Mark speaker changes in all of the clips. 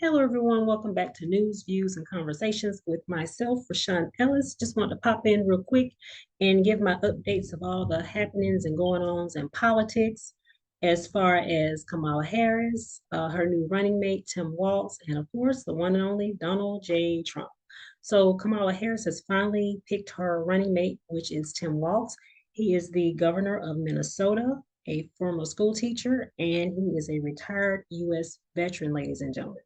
Speaker 1: Hello, everyone. Welcome back to News, Views, and Conversations with myself, Rashawn Ellis. Just want to pop in real quick and give my updates of all the happenings and going ons in politics, as far as Kamala Harris, her new running mate, Tim Waltz, and of course, the one and only Donald J. Trump. So, Kamala Harris has finally picked her running mate, which is Tim Waltz. He is the governor of Minnesota, a former school teacher, and he is a retired U.S. veteran, ladies and gentlemen.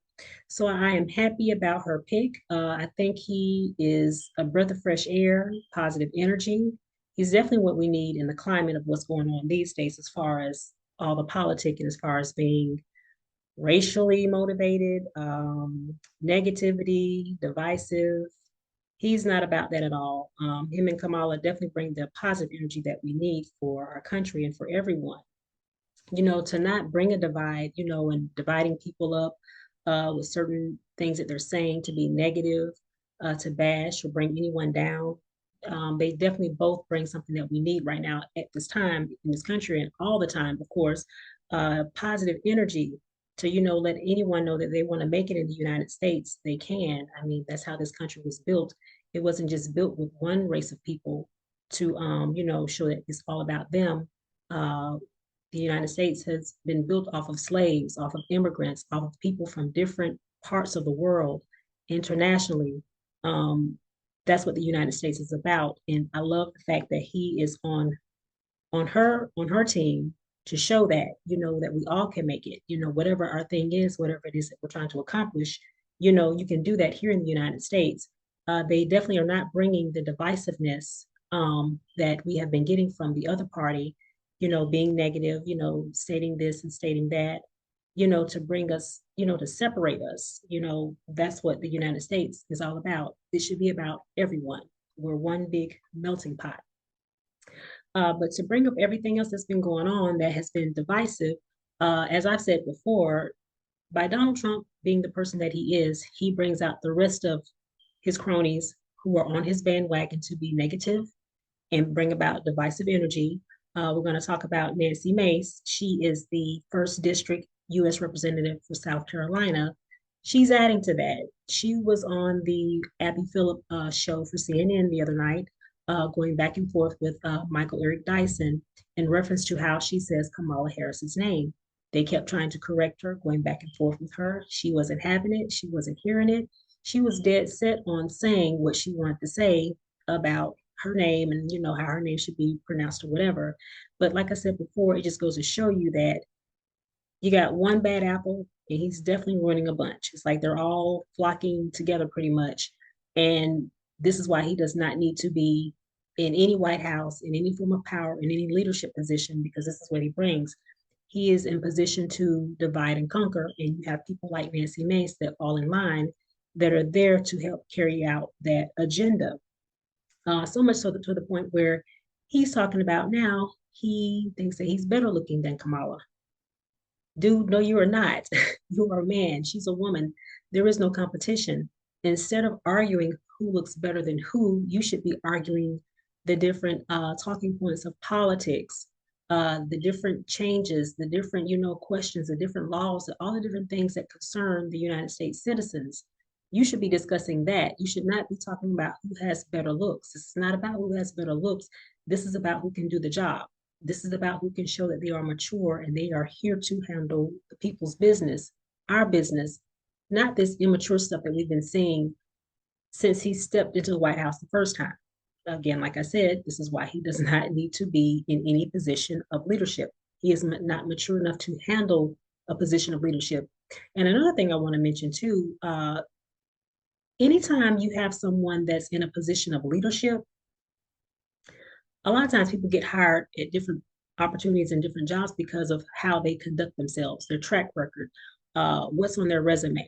Speaker 1: So I am happy about her pick. I think he is a breath of fresh air, positive energy. He's definitely what we need in the climate of what's going on these days, as far as all the politic and as far as being racially motivated, negativity, divisive. He's not about that at all. Him and Kamala definitely bring the positive energy that we need for our country and for everyone. To not bring a divide, and dividing people up with certain things that they're saying to be negative, to bash or bring anyone down. They definitely both bring something that we need right now at this time in this country and all the time, of course, positive energy to, let anyone know that they want to make it in the United States, they can. I mean, that's how this country was built. It wasn't just built with one race of people to, show that it's all about them. The United States has been built off of slaves, off of immigrants, off of people from different parts of the world internationally. Um, that's what the United States is about. And I love the fact that he is on her team to show that, that we all can make it, whatever our thing is, whatever it is that we're trying to accomplish, you can do that here in the United States. They definitely are not bringing the divisiveness that we have been getting from the other party, being negative, stating this and stating that, to bring us, to separate us. That's what the United States is all about. It should be about everyone. We're one big melting pot. But to bring up everything else that's been going on that has been divisive, as I've said before, by Donald Trump being the person that he is, he brings out the rest of his cronies who are on his bandwagon to be negative and bring about divisive energy. We're going to talk about Nancy Mace. She is the first district U.S. representative for South Carolina. She's adding to that. She was on the Abby Phillip show for CNN the other night, going back and forth with Michael Eric Dyson in reference to how she says Kamala Harris's name. They kept trying to correct her, going back and forth with her. She wasn't having it. She wasn't hearing it. She was dead set on saying what she wanted to say about her name and how her name should be pronounced or whatever. But like I said before, it just goes to show you that you got one bad apple and he's definitely ruining a bunch. It's like they're all flocking together pretty much. And this is why he does not need to be in any White House, in any form of power, in any leadership position, because this is what he brings. He is in position to divide and conquer. And you have people like Nancy Mace that fall in line that are there to help carry out that agenda. So much so to the point where he's talking about now, he thinks that he's better looking than Kamala. Dude, no, you are not. You are a man. She's a woman. There is no competition. Instead of arguing who looks better than who, you should be arguing the different talking points of politics, the different changes, the different, questions, the different laws, all the different things that concern the United States citizens. You should be discussing that. You should not be talking about who has better looks. It's not about who has better looks. This is about who can do the job. This is about who can show that they are mature and they are here to handle the people's business, our business, not this immature stuff that we've been seeing since he stepped into the White House the first time. Again, like I said, this is why he does not need to be in any position of leadership. He is not mature enough to handle a position of leadership. And another thing I want to mention too, anytime you have someone that's in a position of leadership, a lot of times people get hired at different opportunities and different jobs because of how they conduct themselves, their track record, what's on their resume.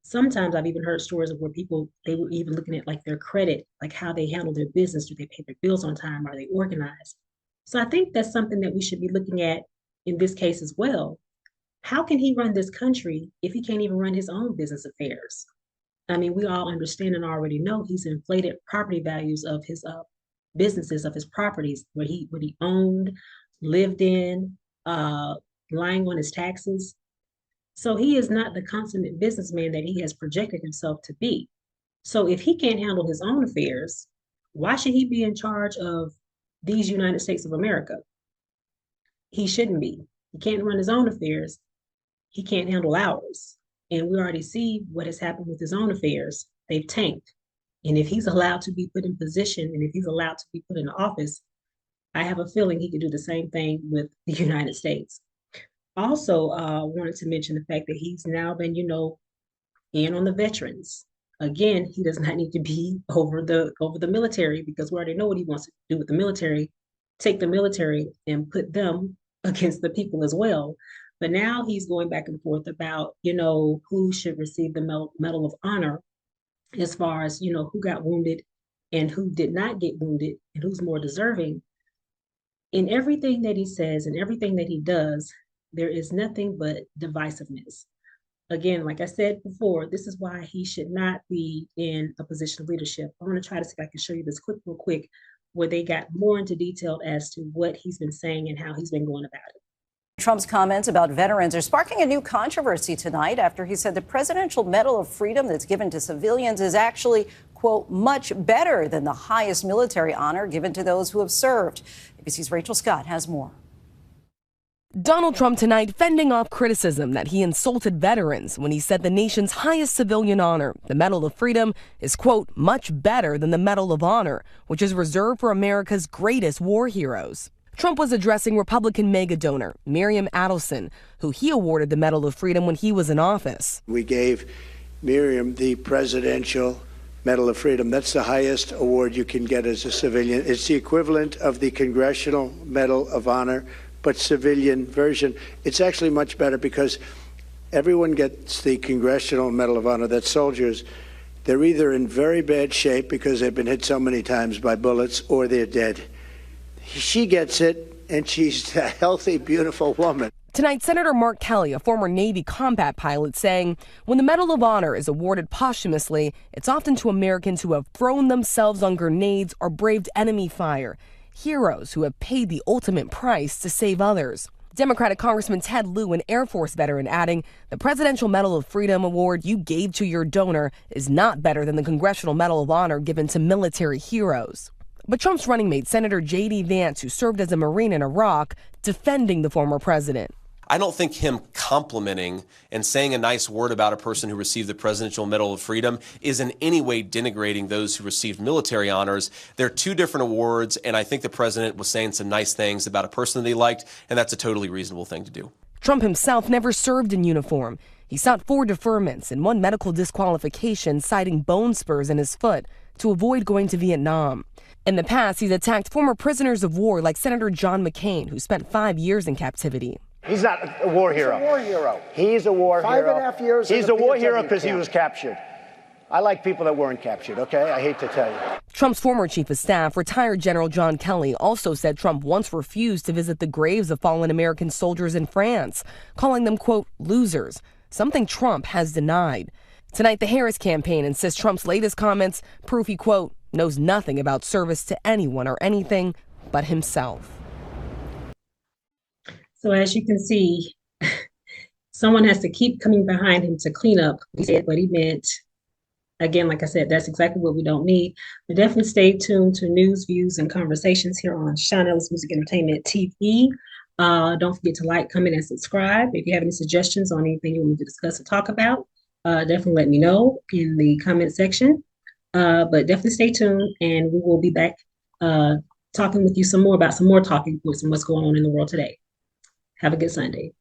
Speaker 1: Sometimes I've even heard stories of where people, they were even looking at like their credit, like how they handle their business. Do they pay their bills on time? Are they organized? So I think that's something that we should be looking at in this case as well. How can he run this country if he can't even run his own business affairs? I mean, we all understand and already know he's inflated property values of his businesses, of his properties, what he owned, lived in, uh, lying on his taxes. So he is not the consummate businessman that he has projected himself to be. So if he can't handle his own affairs, why should he be in charge of these United States of America? He shouldn't be. He can't run his own affairs. He can't handle ours. And we already see what has happened with his own affairs. They've tanked. And if he's allowed to be put in position and if he's allowed to be put in office, I have a feeling he could do the same thing with the United States. Also, wanted to mention the fact that he's now been, in on the veterans. Again, he does not need to be over the military because we already know what he wants to do with the military. Take the military and put them against the people as well. But now he's going back and forth about, who should receive the Medal of Honor as far as, who got wounded and who did not get wounded and who's more deserving. In everything that he says and everything that he does, there is nothing but divisiveness. Again, like I said before, this is why he should not be in a position of leadership. I want to try to see if I can show you this real quick, where they got more into detail as to what he's been saying and how he's been going about it.
Speaker 2: Trump's comments about veterans are sparking a new controversy tonight after he said the Presidential Medal of Freedom that's given to civilians is actually, quote, much better than the highest military honor given to those who have served. ABC's Rachel Scott has more.
Speaker 3: Donald Trump tonight fending off criticism that he insulted veterans when he said the nation's highest civilian honor, the Medal of Freedom, is, quote, much better than the Medal of Honor, which is reserved for America's greatest war heroes. Trump was addressing Republican mega donor Miriam Adelson, who he awarded the Medal of Freedom when he was in office.
Speaker 4: We gave Miriam the Presidential Medal of Freedom. That's the highest award you can get as a civilian. It's the equivalent of the Congressional Medal of Honor, but civilian version. It's actually much better because everyone gets the Congressional Medal of Honor. That's soldiers. They're either in very bad shape because they've been hit so many times by bullets or they're dead. She gets it, and she's a healthy, beautiful woman.
Speaker 3: Tonight, Senator Mark Kelly, a former Navy combat pilot, saying when the Medal of Honor is awarded posthumously, it's often to Americans who have thrown themselves on grenades or braved enemy fire, heroes who have paid the ultimate price to save others. Democratic Congressman Ted Lieu, an Air Force veteran, adding, the Presidential Medal of Freedom award you gave to your donor is not better than the Congressional Medal of Honor given to military heroes. But Trump's running mate, Senator J.D. Vance, who served as a Marine in Iraq, defending the former president.
Speaker 5: I don't think him complimenting and saying a nice word about a person who received the Presidential Medal of Freedom is in any way denigrating those who received military honors. They're two different awards, and I think the president was saying some nice things about a person that he liked, and that's a totally reasonable thing to do.
Speaker 3: Trump himself never served in uniform. He sought 4 deferments and 1 medical disqualification, citing bone spurs in his foot to avoid going to Vietnam. In the past, he's attacked former prisoners of war like Senator John McCain, who spent 5 years in captivity.
Speaker 6: He's not a war hero.
Speaker 7: He's a war hero.
Speaker 6: He's a war hero.
Speaker 7: 5.5 years.
Speaker 6: He's a war hero because he was captured. I like people that weren't captured, okay? I hate to tell you.
Speaker 3: Trump's former chief of staff, retired General John Kelly, also said Trump once refused to visit the graves of fallen American soldiers in France, calling them, quote, losers, something Trump has denied. Tonight, the Harris campaign insists Trump's latest comments prove he, quote, knows nothing about service to anyone or anything but himself.
Speaker 1: So as you can see, someone has to keep coming behind him to clean up what he meant. Again, like I said, that's exactly what we don't need. But definitely stay tuned to news, views, and conversations here on Sean Ellis Music Entertainment TV. Don't forget to like, comment, and subscribe. If you have any suggestions on anything you want me to discuss or talk about, definitely let me know in the comment section. But definitely stay tuned, and we will be back talking with you some more about some more talking points and what's going on in the world today. Have a good Sunday.